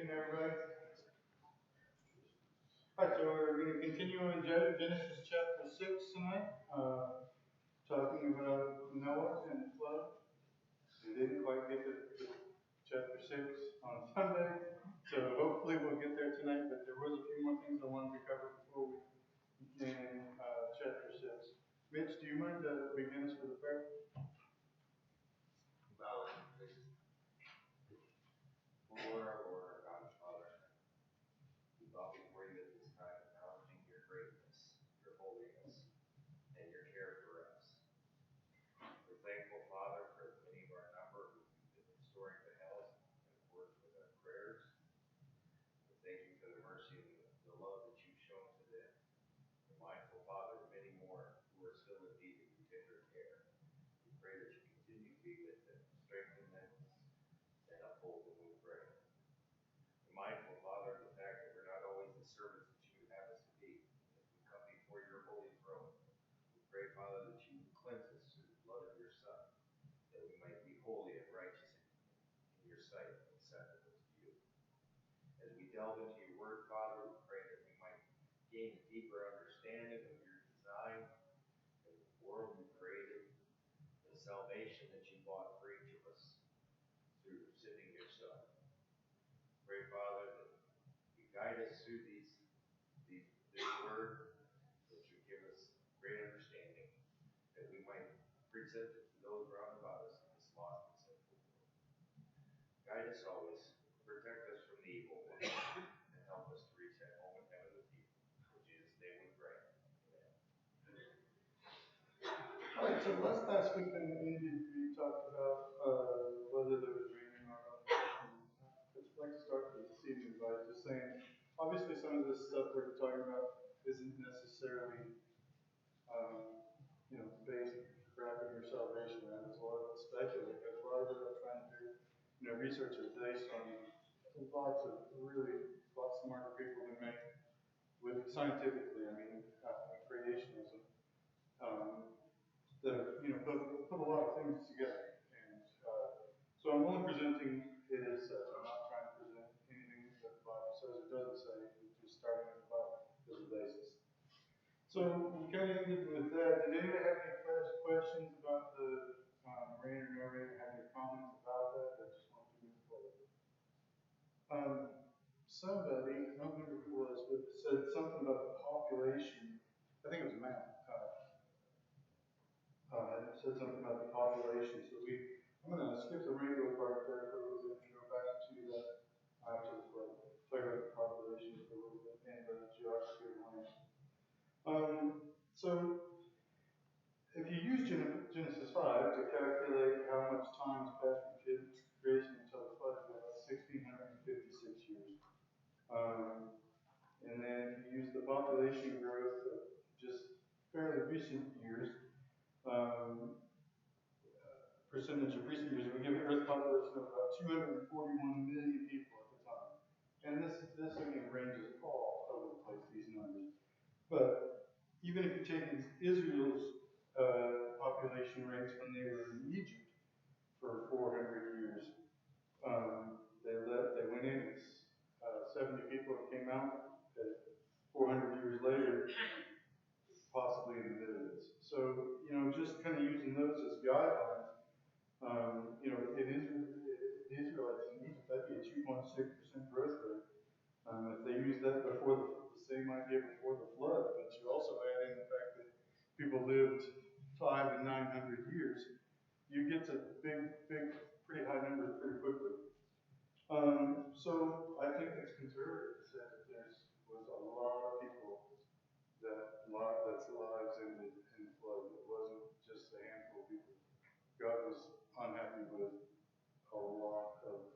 evening, everybody. All right, so we're going to continue on Genesis chapter 6 tonight, talking about Noah and the flood. We didn't quite get to chapter 6 on Sunday, so hopefully we'll get there tonight, but there was a few more things I wanted to cover before we begin chapter 6. Mitch, do you mind to begin us with a prayer? Lord, our God and Father, we bow before you at this time, acknowledging your greatness, your holiness, and your care for us. We're thankful, Father, for the many of our number who you've been restoring to health and worked with our prayers. We thank you for the mercy and the love that you've shown to them. We're mindful, Father, of many more who are still in need of your tender care. We pray that you continue to be with them, strengthen them, and uphold them, we pray. Mindful, Father, of the fact that we're not always the servants that you would have us to be. As we come before your holy throne, we pray, Father, that you would cleanse us through the blood of your Son, that we might be holy and righteous in your sight and acceptable to you. As we delve into your word, Father, we pray that we might gain a deeper understanding of your design and the world you created, the salvation that you bought for each of us through sending your Son. Pray, Father, that you guide us through this word, that you give us great understanding, that we might present it to those round about us in this lost and sinful world. Guide us always, protect us from the evil one, and help us to reach that home in heaven with you. In Jesus' name we pray. Amen. All right, so last week we talked about whether there was raining or not. I'd like to start this evening by just saying, obviously some of this stuff we're talking about isn't necessarily, based wrapping your salvation around. There's a lot of it speculative. There's a lot of it I'm trying to do, research is based on lots of smarter people than me with scientifically, creationism. That have, put a lot of things together. And so I'm only presenting it as such. I'm not trying to present anything that the Bible says or doesn't say. We're just starting with the Bible as a basis. So we kind of ended with that. Did anybody have any questions about the rain or no rain? Have any comments about that? I just want to move forward. Somebody, I don't remember who it was, but said something about the population. I think it was Matt. Said something about the population. So I'm going to skip the rainbow part there for a little bit and go back to that after the flood. Talk about the population for a little bit and the geography of the land. So if you use Genesis 5 to calculate how much time has passed from creation until the flood, you have 1,656 years. And then you use the population growth of just fairly recent years, percentage of recent years, we give an Earth population of about 241 million people at the time. And this again ranges all over the place, these numbers. But even if you take Israel's population rates when they were in Egypt for 400 years, they went in as 70 people and came out 400 years later, possibly in the millions. So, just kind of using those as guidelines, the Israelites in Egypt, that'd be a 2.6% growth rate. If they used that before the same idea before the flood, but you also add in the fact that people lived 500 to 900 years, you get to big, pretty high numbers pretty quickly. So I think it's conservative to say that there was a lot of people that's lives ended in the flood. It wasn't just a handful of people. God was unhappy with a lot of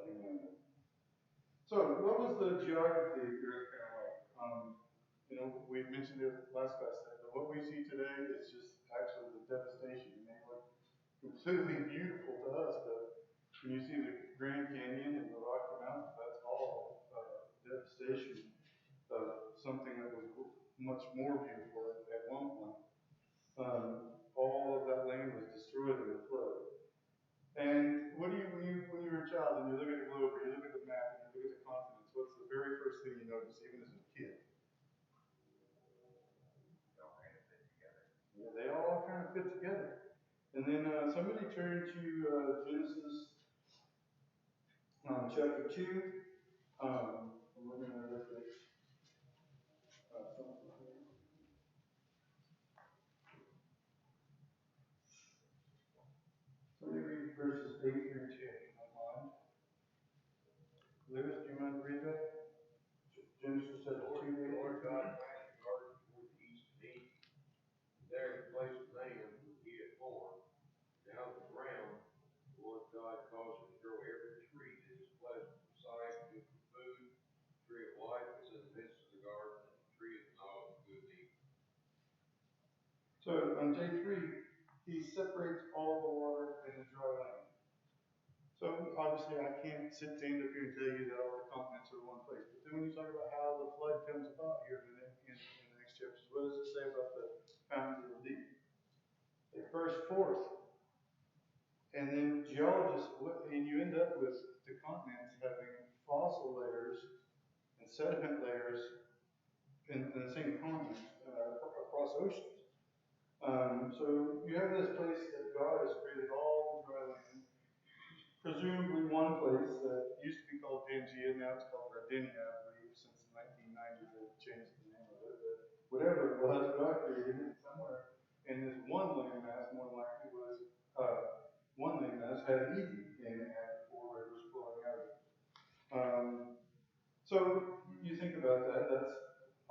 humanity. So, what was the geography of the Earth kind of like? We mentioned it last class, but what we see today is just actually the devastation. It may look completely beautiful to us, but when you see the Grand Canyon and the Rocky Mountains, that's all devastation of something that was much more beautiful at one point. All of that land was destroyed in the flood. And when you were a child and you look at the globe or you look at the And then somebody turn to Genesis chapter 2. We're going to look at something here. Let me read verses 8 through 10. Online. Lewis, do you mind to read that? Genesis chapter 2. The Lord God planted a garden toward the east and east. There he placed the man whom he had formed. And out of the ground, the Lord God caused him to grow every tree that is pleasant for sight and good for food. The tree of life was in the midst of the garden, and the tree of the knowledge of good and evil. So on day 3, he separates all the water in the dry land. So obviously I can't stand up here and tell you that all the continents are in one place. But then when you talk about how the flood comes about here in the next chapters, what does it say about the fountains of the deep? They burst forth. And then geologists, and you end up with the continents having fossil layers and sediment layers in the same continent across oceans. So you have this place that God has created all the dry land. Presumably one place that used to be called Pangea, now it's called Sardinia, I believe, since the 1990s they've changed the name of it. But whatever it was, God created it somewhere. And this one landmass, more than likely, was one landmass had Eden in it, had 4 rivers flowing out of it. So you think about that, that's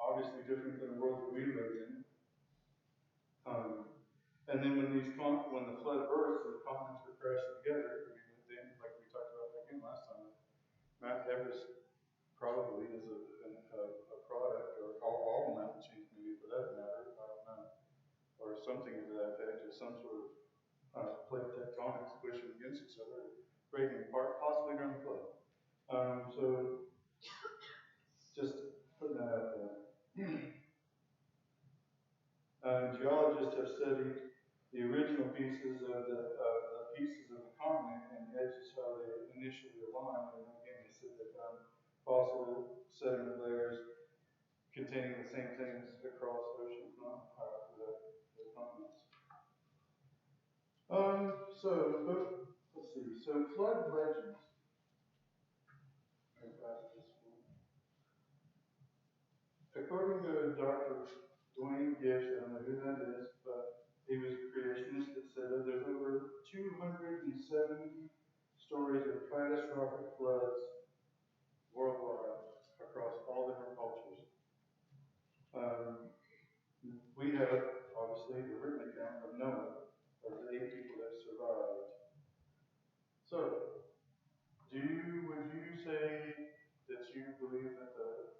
obviously different than the world that we live in. And then when the flood burst and the continents were crashing together, I mean, then, like we talked about again last time, Mount Everest probably is a product, or all mountain chains maybe for that matter, I don't know, or something to that effect, or some sort of plate tectonics pushing against each other, breaking apart, possibly during the flood. So just putting that out there. Geologists have studied the original pieces of the continent and edges how they initially aligned. And again, they said they found fossil sediment layers containing the same things across ocean the continents. Let's see. So flood legends. According to Dr. Dwayne Gish, I don't know who that is, but he was a creationist that said that there's over 270 stories of catastrophic floods worldwide across all different cultures. We have, obviously, the written account of Noah, of the 8 people that survived. So, would you say that you believe that the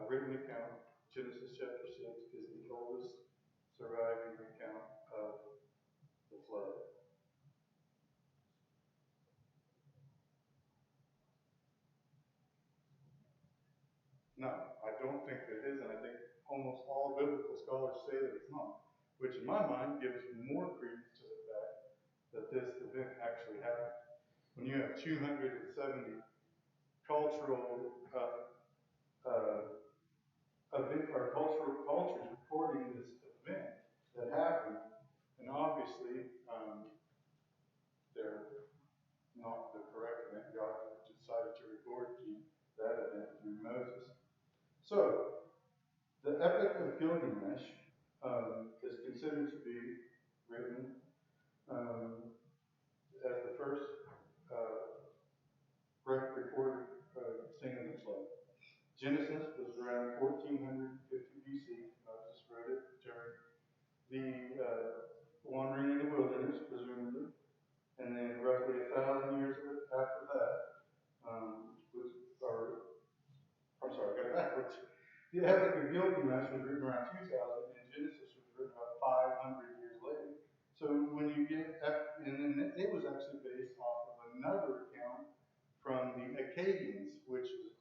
written account, Genesis chapter 6, is the oldest surviving account of the flood? No, I don't think it is, and I think almost all biblical scholars say that it's not, which in my mind gives more credence to the fact that this event actually happened. When you have 270 cultural cultures recording this event that happened, and obviously they're not the correct event. God decided to record that event through Moses. So, the Epic of Gilgamesh is considered to be written as the first recorded thing in the flood. Genesis was around 1450 BC. Moses wrote it during the wandering in the wilderness, presumably. And then roughly 1,000 years after that, I got it backwards. The Epic of Gilgamesh was written around 2000, and Genesis was written about 500 years later. So when you get, and then it was actually based off of another account from the Akkadians, which is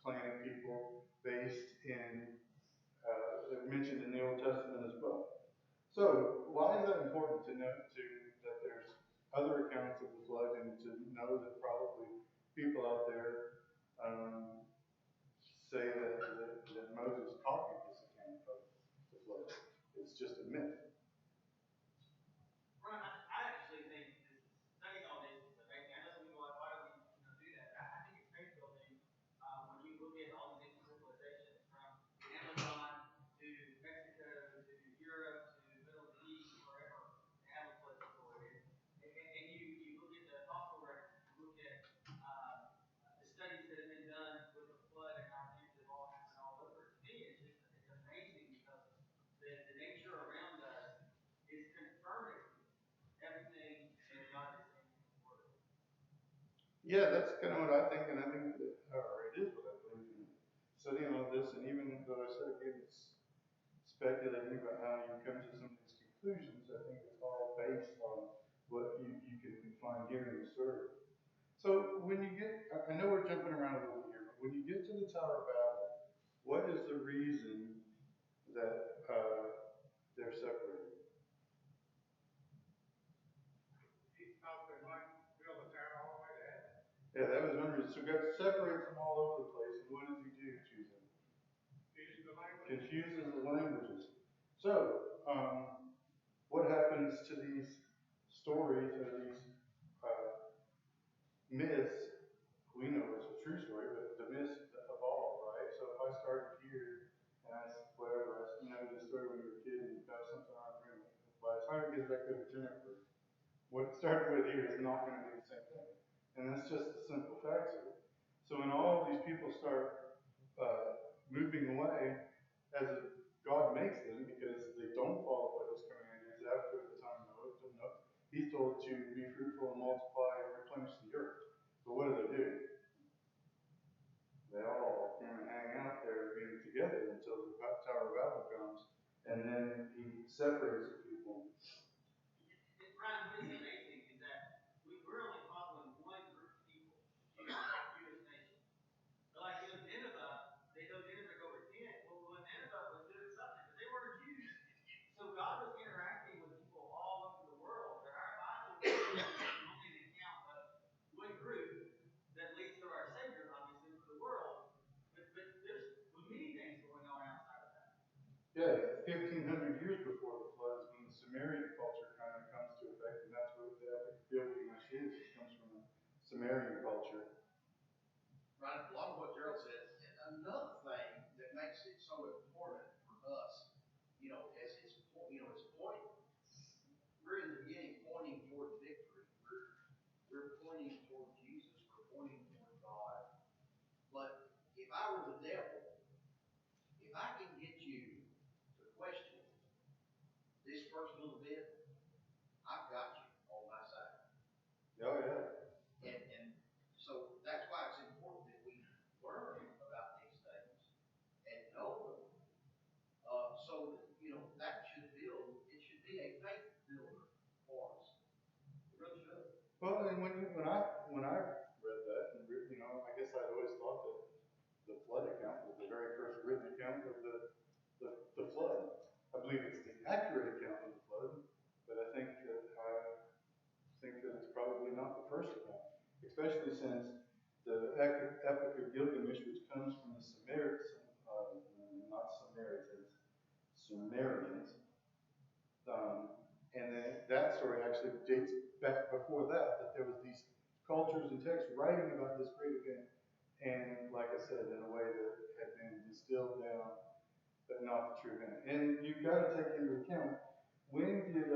clan of people based in, mentioned in the Old Testament as well. So why is that important to note that there's other accounts of the flood, and to know that probably people out there say that Moses copied this account of the flood? It's just a myth. Yeah, that's kind of what I think, and I think that, or it is what I believe in. Studying all this, and even though I said again, it's speculating about how you come to some of these conclusions, I think it's all based on what you can find here in the story. So when you get, I know we're jumping around a little bit here, but when you get to the Tower of Babel, what is the reason that they're separated? Yeah, that was one reason. So God separates them all over the place, and what does He do to them? Confuses the languages. So, what happens to these stories or these myths? We know it's a true story, but the myths evolve, right? So if I started here and whatever, you know, the story when you were a kid and you got something on the room, by the time it gets back to Jennifer, what it started with here is not going to be the same thing. And that's just the simple facts of it. So when all of these people start moving away, as God makes them, because they don't follow what His command is after the time of Noah, He's told to be fruitful and multiply and replenish the earth. But what do? They all kind of hang out there being together until the Tower of Babel comes, and then He separates the people. Brian, what is amazing is that we're only following one group of people, Jewish nation. But like, Nineveh, they know Nineveh go repent. Well, Nineveh was doing something, but they weren't Jews. So God was interacting with people all over the world. But our Bible is only an account of one group that leads to our Savior, obviously, for the world. But there's many things going on outside of that. Yeah, 1,500 years before the flood is when the Sumerian culture kind of comes to effect, and that's what the epic Gilgamesh is. It comes from the Sumerian culture. Right, a lot of what Gerald said. And another thing that makes it so important for us, you know, as it's pointing. We're in the beginning pointing toward victory. We're pointing toward Jesus. We're pointing toward God. But if I were the devil, if I can get you to question this first little bit, I've got you on my side. Oh yeah. And so that's why it's important that we learn about these things and know them. So you know that should build. It should be a faith builder for us. It really should. Well, and when I read that, and you know, I guess I'd always thought that the flood account was the very first written account of the flood. I believe it's the accurate account of the flood, but I think that it's probably not the first account, especially since the Epic of Gilgamesh, which comes from the Sumerians, and then that story actually dates back before that there was these cultures and texts writing about this great event, and like I said, in a way that had been distilled down, but not the true event. And you've got to take into account, when did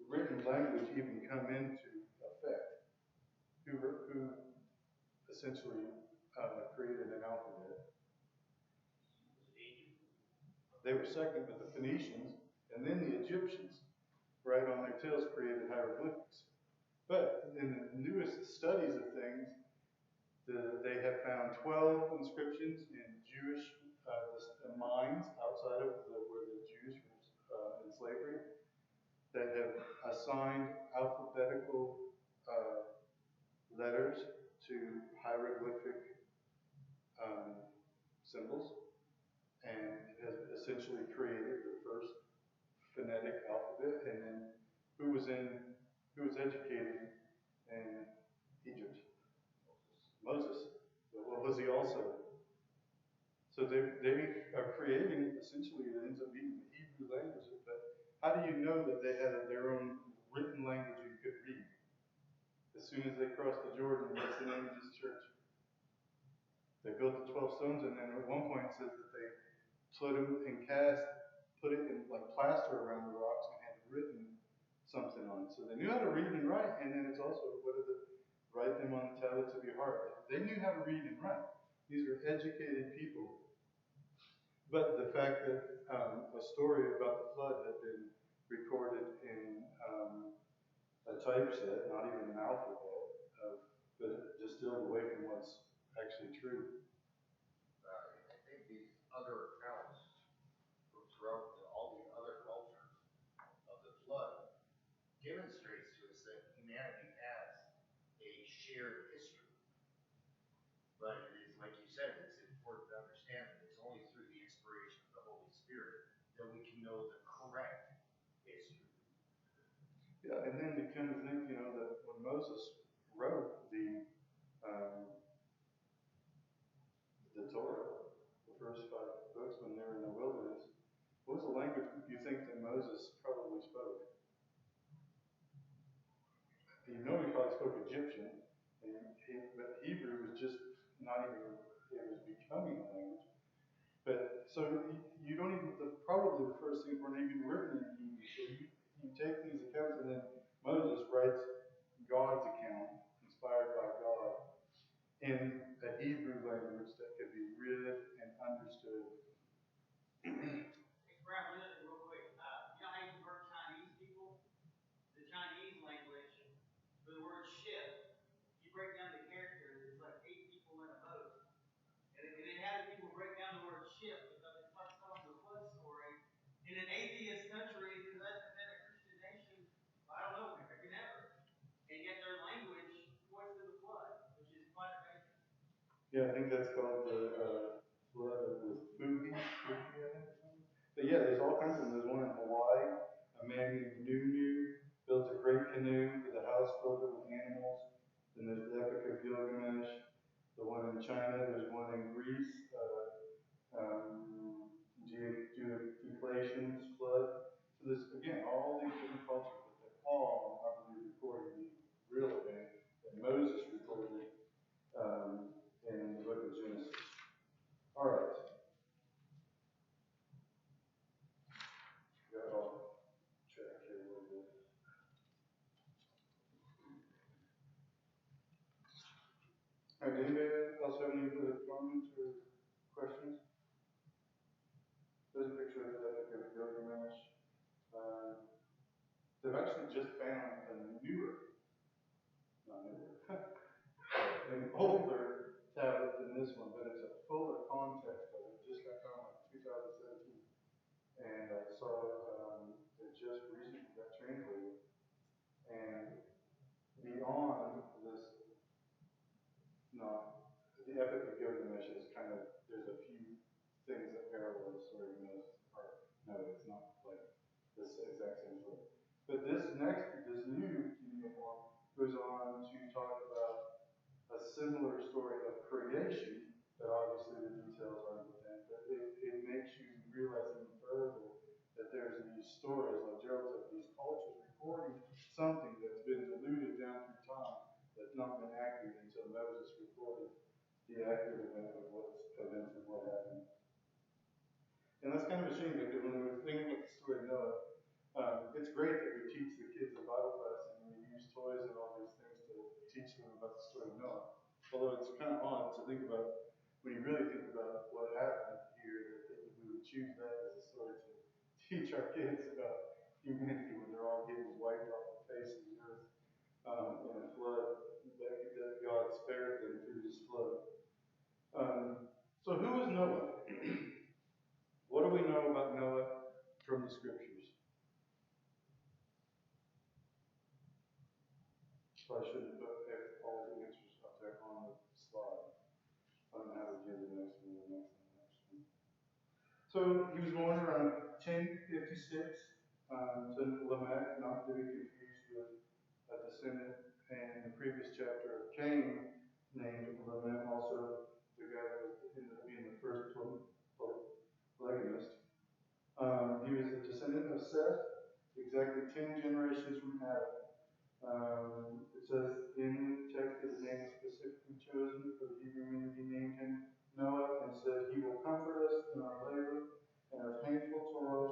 written language even come into effect? Who essentially created an alphabet? They were second, but the Phoenicians and then the Egyptians, right on their tails, created hieroglyphics. But in the newest studies of things, they have found 12 inscriptions in Jewish mines outside of where the Jews were in slavery that have assigned alphabetical letters to hieroglyphic symbols, and has essentially created the first phonetic alphabet. And then who was educated in Egypt? Moses. But what was he also? So they are creating, essentially it ends up being the Hebrew language. But how do you know that they had their own written language you could read? As soon as they crossed the Jordan, what's the name of this church? They built the 12 stones, and then at one point it says that they put it in like plaster around the rocks and had written something on it. So they knew how to read and write, and then it's also write them on the tablets of your heart. They knew how to read and write. These were educated people. But the fact that a story about the flood had been recorded in a typeset, not even an alphabet, of but distilled away from what's actually true. I think these other accounts from throughout all the other cultures of the flood demonstrates to us that humanity has a shared history. But it is, like you said, it's important to understand that it's only through the inspiration of the Holy Spirit that we can know the correct history. Yeah, and then you come to think, that when Moses wrote the Torah, the first 5 books when they were in the wilderness, what was the language you think that Moses probably spoke? He probably spoke Egyptian, but Hebrew was just not even, it was becoming a language. But, so you don't even, probably the first things weren't even written in Hebrew. So you take these accounts and then Moses writes God's account, inspired by God, in a Hebrew language that could be read and understood. Hey, Brad, real quick. You know how you convert Chinese people? The Chinese language, for the word ship, you break down the characters, it's like 8 people in a boat. And it had people break down the word ship because it starts telling the flood story. In an atheist country, who hasn't been a Christian nation, I don't know, never. And yet their language points to the flood, which is quite amazing. Yeah, I think that's called the flood with Fuji, I think, or something. But yeah, there's all kinds of them. There's one in Hawaii. A man named Nunu built a great canoe with a house filled with animals. Then there's the Epic of Gilgamesh. The one in China. There's one in Greece. Deflation's flood. So there's, again, all these different cultures, but they're all, I believe, recording the real event that Moses recorded in the book of Genesis. All right. Got off track here a little bit. All right, anybody else have any other comments or questions? There's a picture of the Epic of Gilgamesh. They've actually just found a newer, not newer, an older tablet than this one, but it's a fuller context of it. Just got found like 2017. And I saw it just recently got translated. And beyond this, no, the Epic of Gilgamesh is kind of, there's a few things that parallel the story, or no, it's not like this exact same story. But this new uniform goes on to talk about a similar story of creation, but obviously the details aren't within. But it makes you realize even further that there's these stories, like Gerald said, these cultures recording something that's been diluted down through time, that's not been accurate until Moses recorded the accurate event of what happened. And that's kind of a shame because when we're thinking about the story of Noah, it's great that we teach the kids in Bible class and we use toys and all these things to teach them about the story of Noah. Although it's kind of odd to think about, when you really think about what happened here, that we would choose that as a story to teach our kids about humanity when they're all getting wiped off the face of the earth in a flood, that God spared them through this flood. So who is Noah? What do we know about Noah from the scriptures? So I shouldn't put all the answers up there on the slide. I don't know how to do the next one. So he was born around 1056 to Lamech, not to be confused with a descendant in the previous chapter of Cain, named Lamech, also the guy that ended up being the first polygamist. He was a descendant of Seth, exactly 10 generations from Adam. It says in the text that his name was specifically chosen for the Hebrew community, named him Noah, and said, "He will comfort us in our labor and our painful toil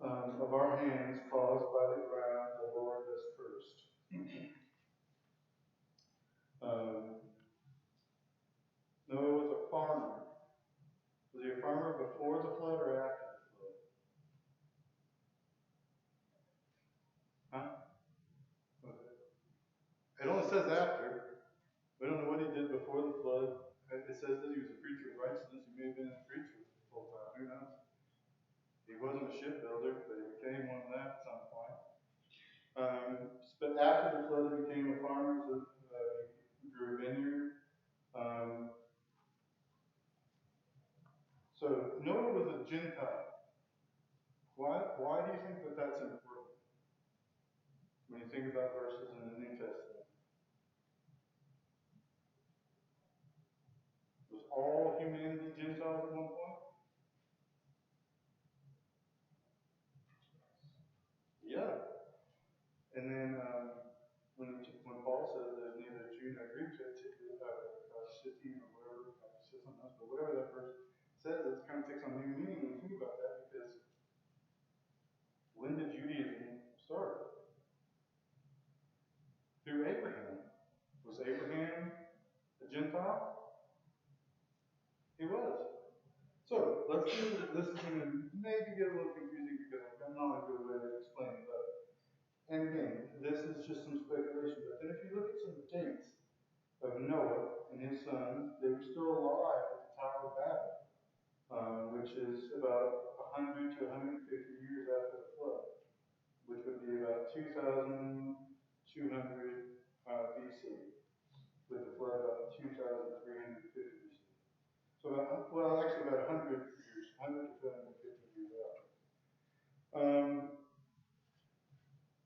of our hands caused by the ground the Lord has cursed." Noah was a farmer. Was he a farmer before the flood or after the flood? Huh? It only says after. We don't know what he did before the flood. It says that he was a preacher of righteousness. He may have been a preacher full time. Who knows? He wasn't a shipbuilder, but he became one of that at some point. But after the flood, he became a farmer. He grew a vineyard. So Noah was a Gentile. Why do you think that that's important when you think about verses in the New Testament? Was all humanity Gentiles at one point? Yeah. And then when Paul says there's neither Jew nor Greek, Scythian or whatever, something else, but whatever that verse says, it kind of takes on new meaning when you think about that, because when did Judaism start? Through Abraham. Was Abraham a Gentile? He was. So let's do this. Is going to maybe get a little confusing because I'm not a good way to explain it. But, and again, this is just some speculation. But then if you look at some dates of Noah and his sons, they were still alive at the Tower of Babel, which is about 100 to 150 years after the flood, which would be about 2,200 BC, with the flood about 2,350 BC. So actually about 100 years, 100 to 250 years after.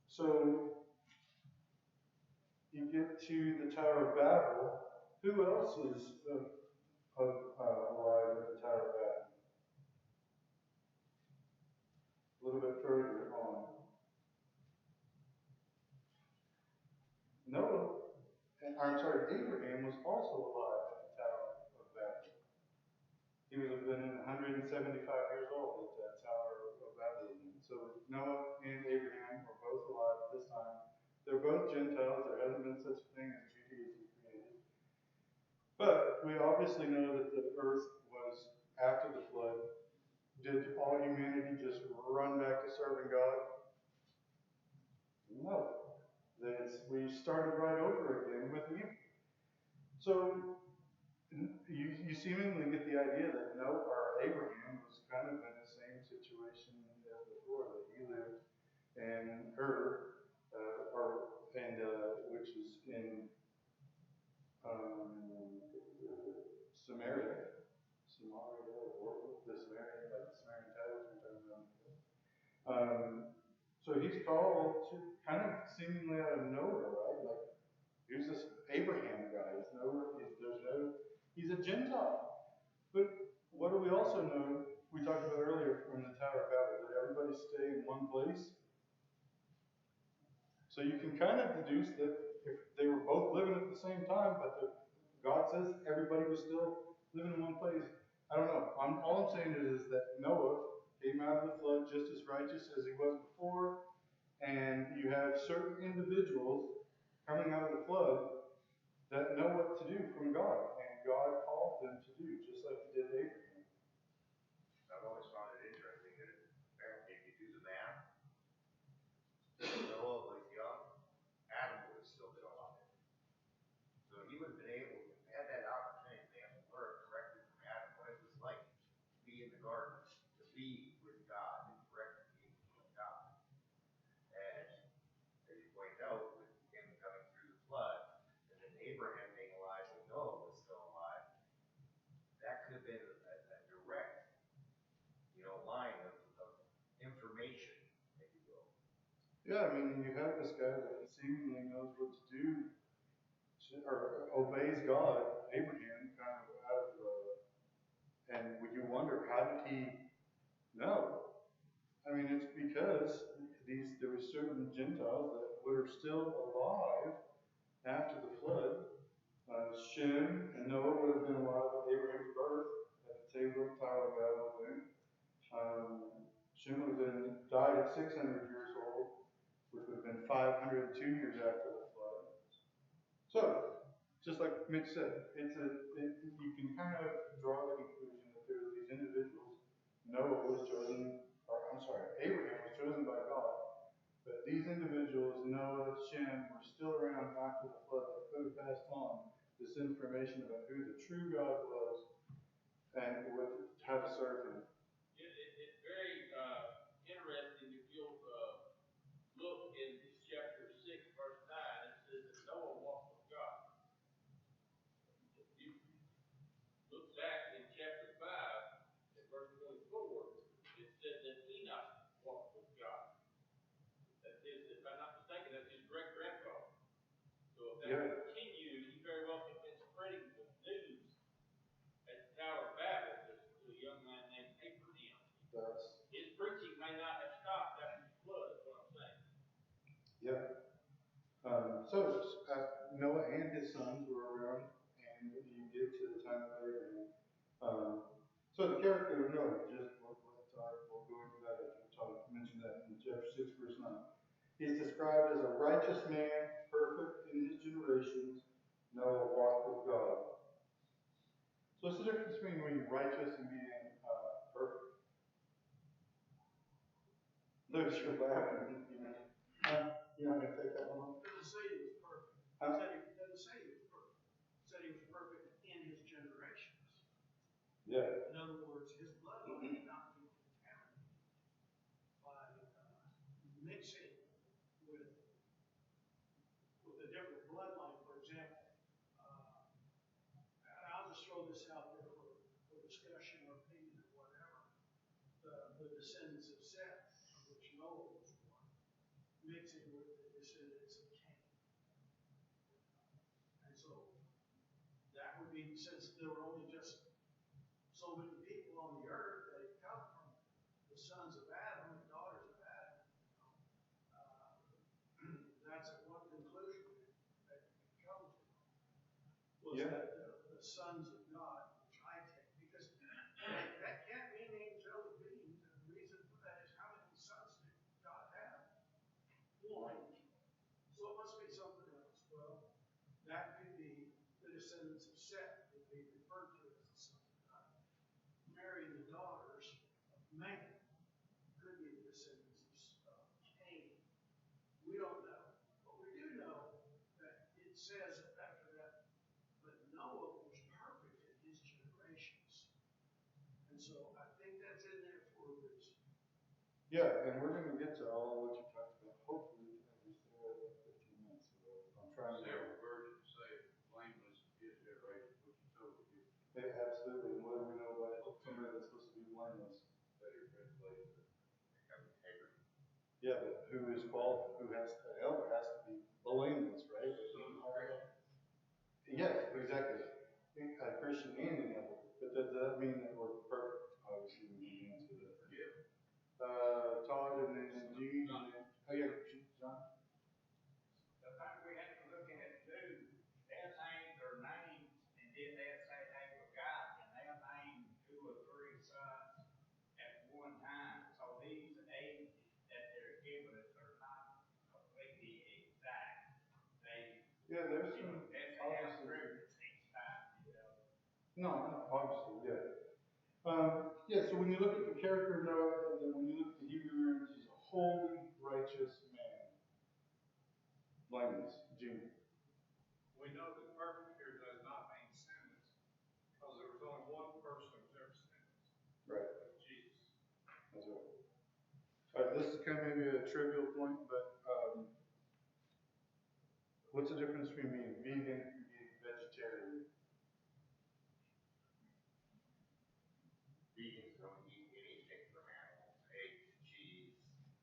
So you get to the Tower of Babel. Who else is alive at the Tower of Babel? A little bit further on. Abraham was also alive at the Tower of Babel. He would have been 175 years old at that Tower of Babel. So Noah and Abraham were both alive at this time. They're both Gentiles. There hasn't been such a thing as Judaism created. But we obviously know that the earth was, after the flood, did all humanity just run back to serving God? No. We started right over again with evil. So you seemingly get the idea that Abraham was kind of in the same situation as before, that he lived in which is in Samaria, or the Samaritan, like the Samaritan titles we're talking about. So he's called to kind of seemingly out of nowhere, right? Like, here's this Abraham guy. He's a Gentile. But what do we also know? We talked about earlier from the Tower of Babel. Did everybody stay in one place? So you can kind of deduce that if they were both living at the same time, but God says everybody was still living in one place. I don't know. All I'm saying is that Noah came out of the flood just as righteous as he was before, and you have certain individuals coming out of the flood that know what to do from God, and God called them to do, just like he did Abraham. I've always found it interesting that apparently if you do the math, Noah was young, Adam would have still been alive. So he would have been able to had that opportunity to be able to learn directly from Adam what it was like to be in the garden, to be with God, and directly be with God. And as you point out, with him coming through the flood, and then Abraham being alive when Noah was still alive, that could have been a direct, line of information, if you will. Yeah, I mean, you have this guy that seemingly knows what to do, or obeys God, Abraham, kind of out of, and would you wonder, how did he know? I mean, it's because there were certain Gentiles that were still alive after the flood. Shem and Noah would have been alive at Abraham's birth at the table of Tower of Babel there. Shem would have died at 600 years old, which would have been 502 years after the flood. So, just like Mitch said, you can kind of draw the conclusion that there were these individuals. Abraham was chosen by God, but these individuals, Noah, Shem, were still around after the flood that could have passed on this information about who the true God was and how to serve him. It's very interesting if you'll look in chapter 6, verse 9, it says that Noah walked with God. If you look back in chapter 5, in verse 24, it said that Enoch walked with God. That's his, if I'm not mistaken, that's his great grandfather. So if that continues, he very well could have been spreading the news at the Tower of Babel to a young man named Abraham. His preaching may not have stopped after the flood, is what I'm saying. Yeah. Noah and his sons were around, and you get to the time of Abraham. So the character of Noah, we'll go into that after we mention that in chapter 6, verse 9. He's described as a righteous man, perfect in his generations. Noah walked with God. So what's the difference between being righteous and being perfect? Luke, you're laughing. You're not going to take that one? It doesn't say he was perfect. It doesn't say he was perfect. It said he was perfect in his generations. Yeah. In other words, his bloodline did not be contaminated by mixing with a different bloodline. For example, and I'll just throw this out there for discussion or opinion or whatever. The descendants of Seth, of which Noah was one, mixing with the descendants of Cain. And so that would be, since there were only just so many people on the earth that had come from the sons of Adam and daughters of Adam, that's one conclusion that you can come to. Was that the sons of God, which I take, because that can't mean angelic beings, and the reason for that is how many sons did God have? One. So it must be something else. Well, that could be the descendants of Seth, would be referred to as the sons of God. Marrying the daughters of man could be the descendants of Cain. We don't know. But we do know that it says after that, but Noah was perfect in his generations. And so I think that's in there for a reason. Yeah, and we're going to get to all what you talked about. Hopefully, we still have like 15 minutes. So I'm trying to. Several versions say blameless in his generation, which is totally different. Yeah, absolutely. And what do we know about somebody that's supposed to be blameless? Better translated. Yeah, but who is called? Who has to? Elder has to be blameless, right? Yes, exactly. A Christian and an elder. But does that mean that we're perfect? Obviously, we need to answer that. Todd and then Gene and then, oh yeah, John. The thing we have to look at too, they're named their names, and then they say they were God, and they'll name 2 or 3 sons at one time. So these ages that they're given us are not completely exact. There's some obviously each time, No, obviously, yeah. So when you look at the character of Noah, and then when you look at the Hebrew roots, he's a holy, righteous man. Blameless. Gene. We know that perfect here does not mean sinless, because there was only one person who was ever sinless. Right. Jesus. That's right. All right, this is kind of maybe a trivial point, but what's the difference between being vegan and being vegetarian? Vegans don't eat anything from animals, eggs, cheese,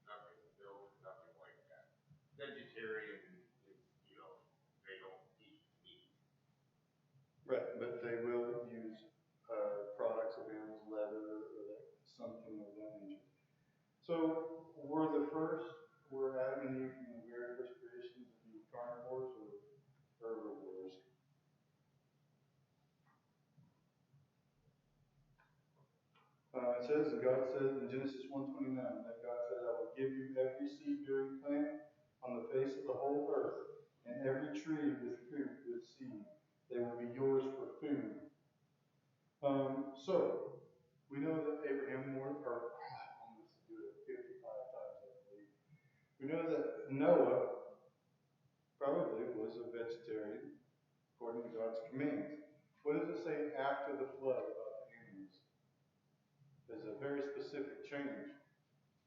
nothing, milk, nothing like that. Vegetarian is, they don't eat meat. Right, but they will use products of animals, leather, or something of that nature. So were Adam and Eve from the very first creations to be carnivores or herbivores? It says, and God says in Genesis 1:29, that God said, I will give you every seed-bearing plant on the face of the whole earth, and every tree with fruit with seed. They will be yours for food. So, we know that Abraham, I'm going to do it 55 times, I believe. We know that Noah probably was a vegetarian. according to God's commands. What does it say after the flood about the animals? There's a very specific change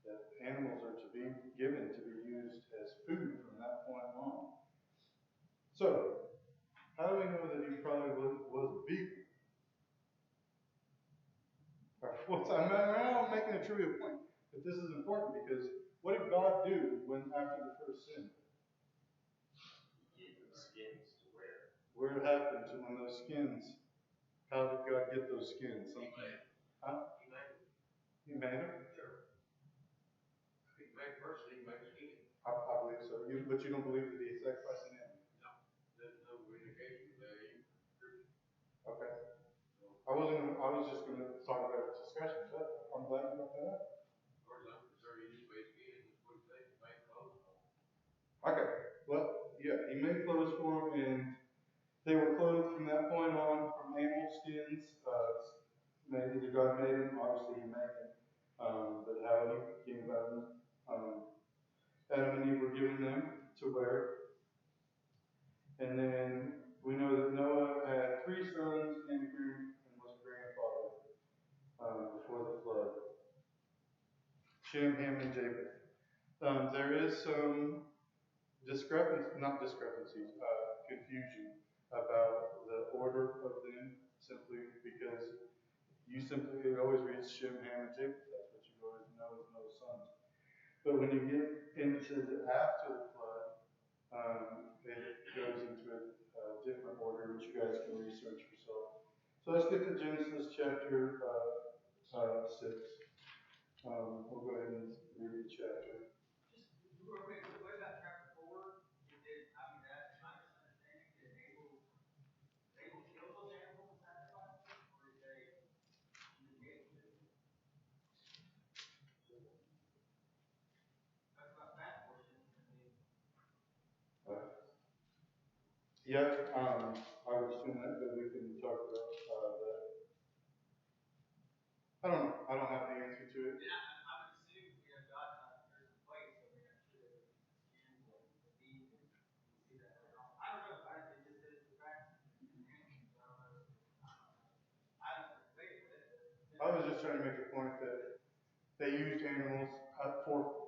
that animals are to be given to be used as food from that point on. So, how do we know that he probably was a vegan? I'm making a trivial point, but this is important because what did God do when after the first sin? Give them skins to wear. Where it happened to when those skins? How did God get those skins? Something. Huh? He made it. He made them. Sure. He made personally, he made skin. I believe so. But you don't believe that he sacrificed an animal? There's no indication that he. Okay. I was just going to talk about discussion, but I'm glad you brought that up. As far as I'm concerned, he just made skin, that's what he said, he made clothes for him. Okay. Well, yeah, he made clothes for them, and they were clothed from that point on from animal skins. Maybe the God made them, obviously he made them. But how he came about them. Adam and Eve were given them to wear. And then we know that Noah had 3 sons and was a grandfather before the flood. Shem, Ham, and Japheth. There is some confusion about the order of them, simply because you always read Shem, Ham, and Japheth. That's what you always know as Noah's sons. But when you get into after the flood, it goes into a different order, which you guys can research yourself. So let's get to Genesis chapter 6. We'll go ahead and read the chapter. Just real quick, what about chapter 4? That's my misunderstanding. Did Abel kill those animals and sacrifice them? Or did they negate them? Talk about that portion. Yeah, I would assume that, but we can talk about that. I don't know. I don't have the answer to it. Yeah, I would assume, God, there's a place, so I'm sure there would be skins of the beef, and you see that later on. I don't know, it just says the fact in the animals, so I don't know. I don't know, wait a minute. I was just trying to make a point that they used animals for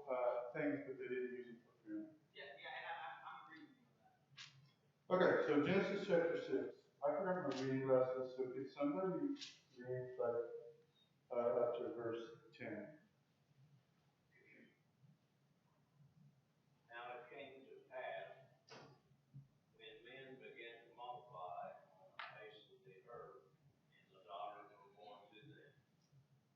things, but they didn't use them for food. Yeah, and I'm agreeing with you on that. Okay, so Genesis chapter 6. I forgot my reading glasses, so could somebody read up to verse 10? Now it came to pass, when men began to multiply on the face of the earth, and the daughters were born to them,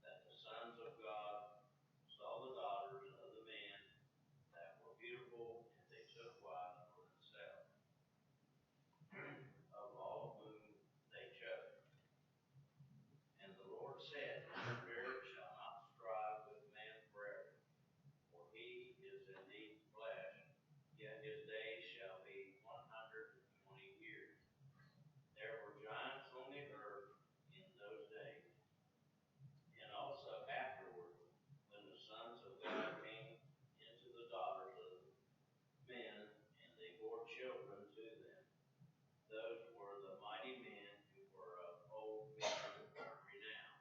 that the sons of God saw the daughters of the men that were beautiful, and they took wives for themselves, of all whom they chose. And the Lord said, the Spirit shall not strive with man forever, for he is indeed flesh, yet his days shall be 120 years. There were giants on the earth in those days, and also afterward, when the sons of God came into the daughters of men, and they bore children to them. Those were the mighty men who were of old renown.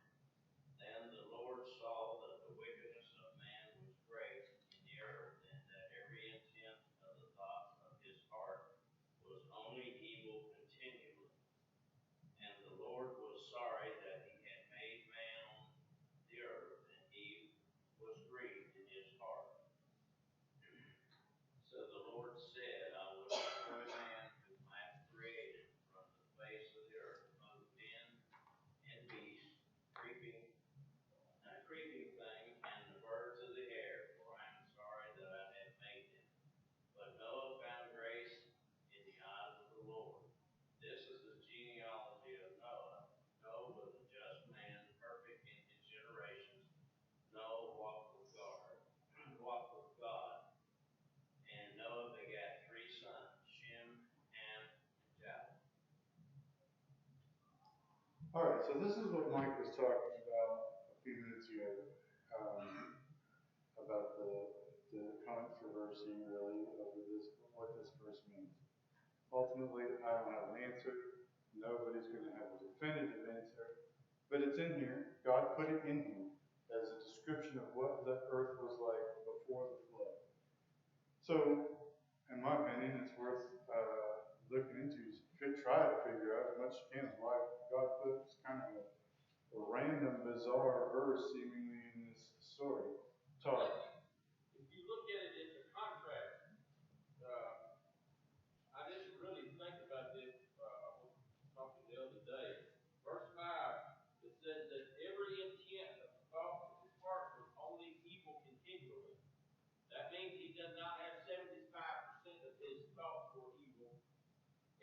Then the Lord saw that the wickedness of man was great in the earth, and that every intent of the thoughts of his heart was only evil continually. And the Lord was sorry that he had made man on the earth, and he was grieved in his heart. So the Lord said, I will destroy man whom I have created from the face of the earth, both men and beasts, creeping thing, and the birds of the air, for I am sorry that I have made them. But Noah found grace in the eyes of the Lord. This is the genealogy of Noah. Noah was a just man, perfect in his generations. Noah walked with God. And Noah begat 3 sons, Shem, Ham, and Japheth. All right, so this is what Mike was talking about a few minutes ago, about the controversy, really, over what this verse means. ultimately, I don't have an answer. Nobody's going to have a definitive answer. But it's in here. God put it in here as a description of what the earth was like before the flood. So, in my opinion, it's worth looking into. Try to figure out as much as you can why God puts kind of a random, bizarre verse seemingly in this story. Todd. If you look at it as a contrast, I didn't really think about this. I was talking the other day. Verse 5, it says that every intent of the thoughts of his heart was only evil continually. That means he does not have 75% of his thoughts were evil.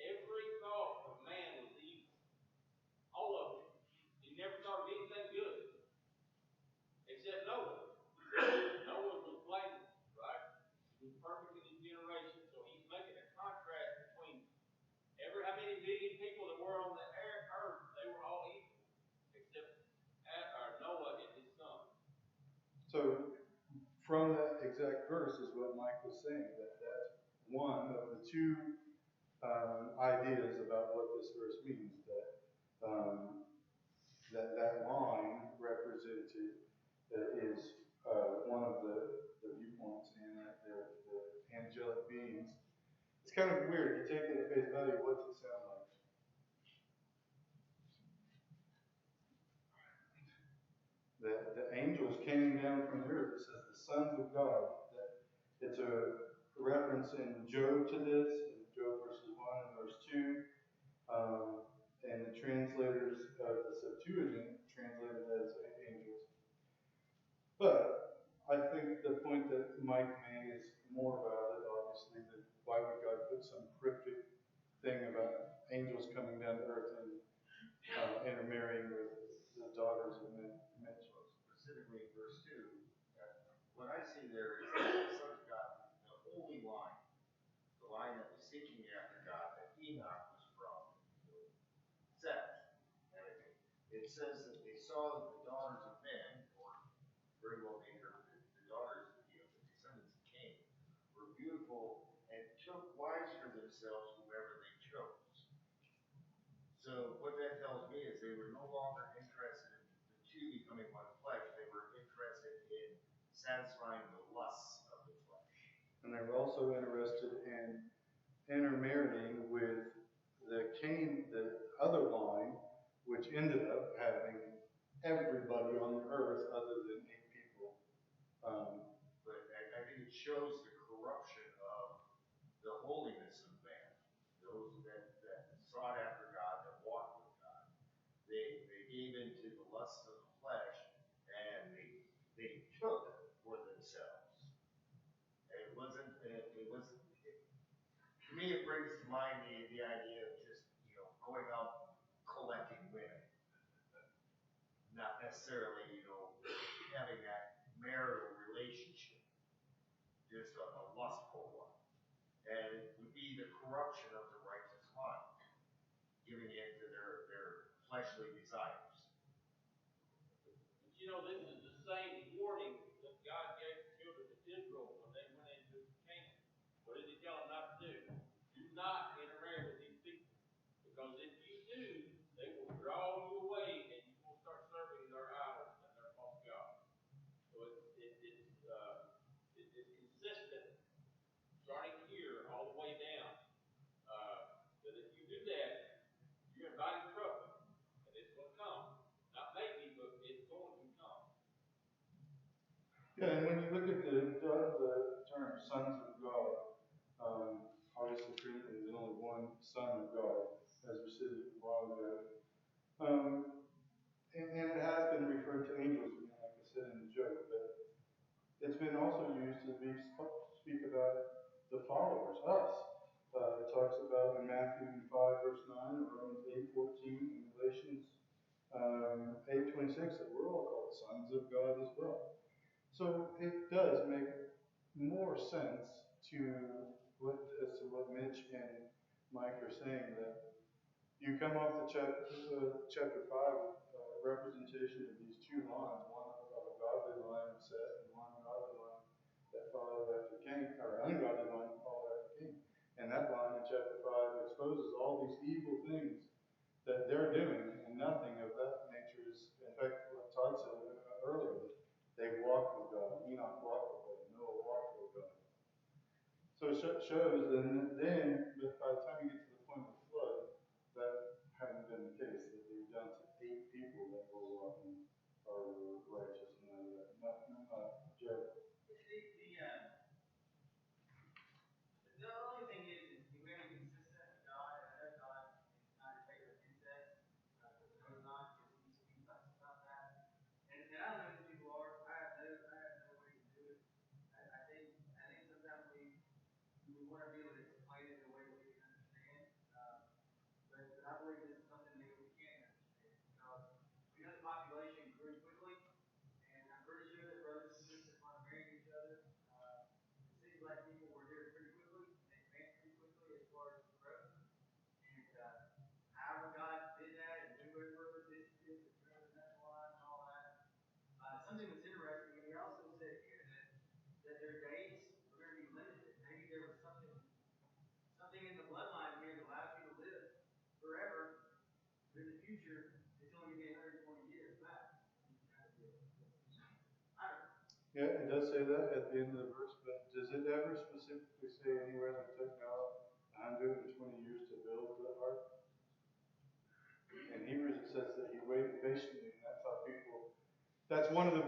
Every thought of man was evil. All of it. He never thought of anything good. Except Noah. Noah was blameless, right? He was perfect in his generation, so he's making a contrast between how many billion people that were on the earth, they were all evil, except Noah and his son. So, from that exact verse is what Mike was saying, that's one of the two ideas about what this verse means, that line represented is one of the viewpoints, and that the angelic beings. It's kind of weird. You take it at face value, what's it sound like? The angels came down from the earth. It says the sons of God. It's a reference in Job to this, in Job verses 1 and verse 2. And the translators of the Septuagint translated as angels. But I think the point that Mike made is more about it, obviously, that why would God put some cryptic thing about angels coming down to earth and intermarrying with the daughters of men? Specifically in verse 2, what I see there is the Son of God, the holy line, the line that was seeking after God, that Enoch was from, Seth. And it says that they saw that the daughters of men, or very well named the daughters of the descendants of Cain, were beautiful and took wives for themselves whomever they chose. So what that tells me is they were no longer interested in the two becoming one flesh. They were interested in satisfying the lusts of the flesh. And they were also interested in intermarrying with the Cain, the other line, which ended up having everybody on the earth other than 8 people. But I think it shows the corruption of the holiness of man. Those that sought after God, that walked with God, they gave into the lusts of the flesh, and they took for themselves. It wasn't. To me, it brings to mind the idea of just going out collecting women, not necessarily having that marital relationship, just a lustful one. And it would be the corruption of the righteous mind, giving in to their fleshly desires. But this is the same warning that God gave the children of Israel when they went into Canaan. What did he tell them not to do? Do not intermarry with these people. Because if you do, they will draw you away and you will start serving their idols and their false gods. So it's consistent, starting here all the way down. That if you do that, you're inviting trouble. And it's going to come. Not maybe, but it's going to come. Yeah, and when you look at the term sons of God, obviously Trinity is only one Son of God, as we said a while ago. And it has been referred to angels again, like I said in the joke, but it's been also used to speak about the followers, us. It talks about in Matthew 5, verse 9, or Romans 8:14, and Galatians 8:26, that we're all called sons of God as well. So it does make more sense as to what Mitch and Mike are saying, that you come off the chapter 5 representation of these two lines, one of a godly line of Seth and one godly line that followed after Cain, or ungodly line that followed after Cain. And that line 9, chapter 5 exposes all these evil things that they're doing, and nothing of that nature is, in fact, what Todd said earlier, they walked with God. Enoch walked with God. Noah walked with God. So it shows that then, by the time you get to the point of the flood, that hadn't been the case, that they were down to 8 people that were walking or were righteous and none of that. Not Jared. The only thing is we gotta be consistent with God, and I know God is not a favor of incest. I know not, because he talks about that. And I don't know who people are. I have no way to do it. I think sometimes we want to be able to explain it in a way that we can understand. But I believe this is something that we can understand, because we know the population grew quickly, and I'm pretty sure that brothers and sisters want to marry each other. It seems like people were here pretty quickly, they advanced pretty quickly as far as growth. And however God did that, and whoever this is, and whoever that line and all that. Something that's interesting, and he also said here that their days were going to be limited. Maybe there was something in the bloodline here that allows you to live forever, but in the future, it's only going to be 120 years max. Yeah, it does say that at the end of the verse, but does it ever specifically say anywhere that it took Noah 120 years to build the ark? In Hebrews it says that he waited patiently, and that's how people. That's one of the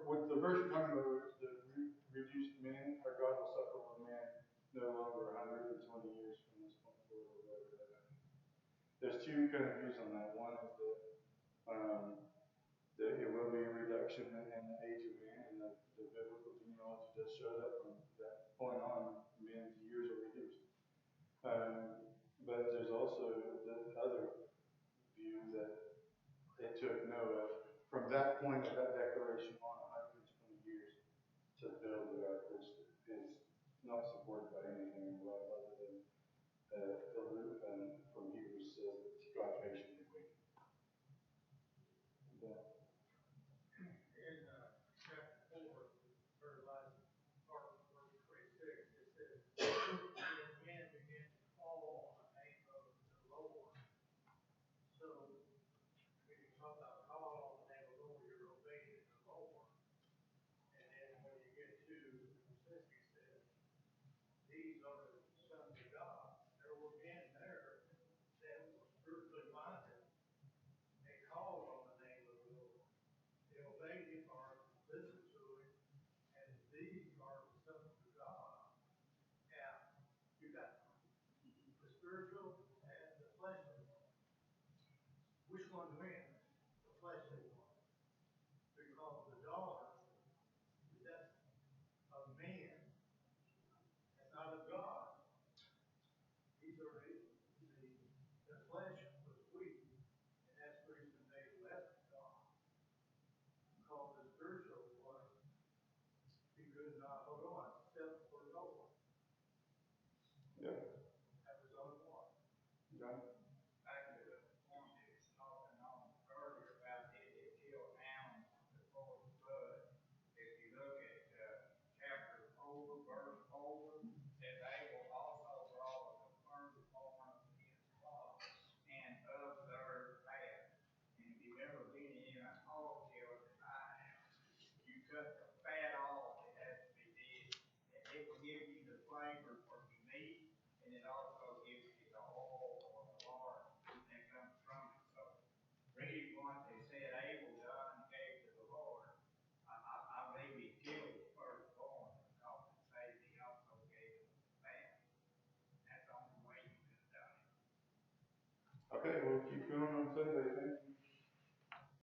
what the verse we're talking about is the reduced man, or God will suffer with man no longer 120 years from this point forward, or whatever that is. There's two kind of views on that. One is that it will be a reduction in the age of man, and the biblical genealogy does show that from that point on, man's years are reduced. But there's also the other view that it took Noah from that point of that declaration on 120 years to build the ark, which is not supported by anything in the Bible other than Luke from Hebrews says that God patiently waited. Yeah. In chapter 4, very last part of verse 26, it says, "When men begin to call on the name of the Lord." So, when you talk about calling on the name of the Lord, you're obeying the Lord. And then when you get to verse 60, it says, "These are the sons of God." There were men there that were spiritually minded. They called on the name of the Lord. They obeyed him or listened to him, and these are the sons of God. Now, you got the spiritual and the fleshly one. Which one wins? The fleshly one. Because the daughter, that's of man, that's not of God. These are the flesh was weak, and that's the reason they left God. Because the spiritual was, he could not hold on, except for the Lord. Yeah. That was on one. John? Back to the point that was talking on earlier about did they kill animals before the flood. If you look at chapter 4, verse 4, says Abel also brought of the firstborn of his flock and of their fat. And if you've ever been in a hog kill that I have, you cut the fat off, it has to be dead. And it will give you the flavor for your meat, and it also gives you the oil or the lard that comes from it. So, reading what they said Abel done and gave to the Lord, I believe he killed the firstborn because it says he also gave him the fat. That's the only way you could have done it. Okay, we'll keep going on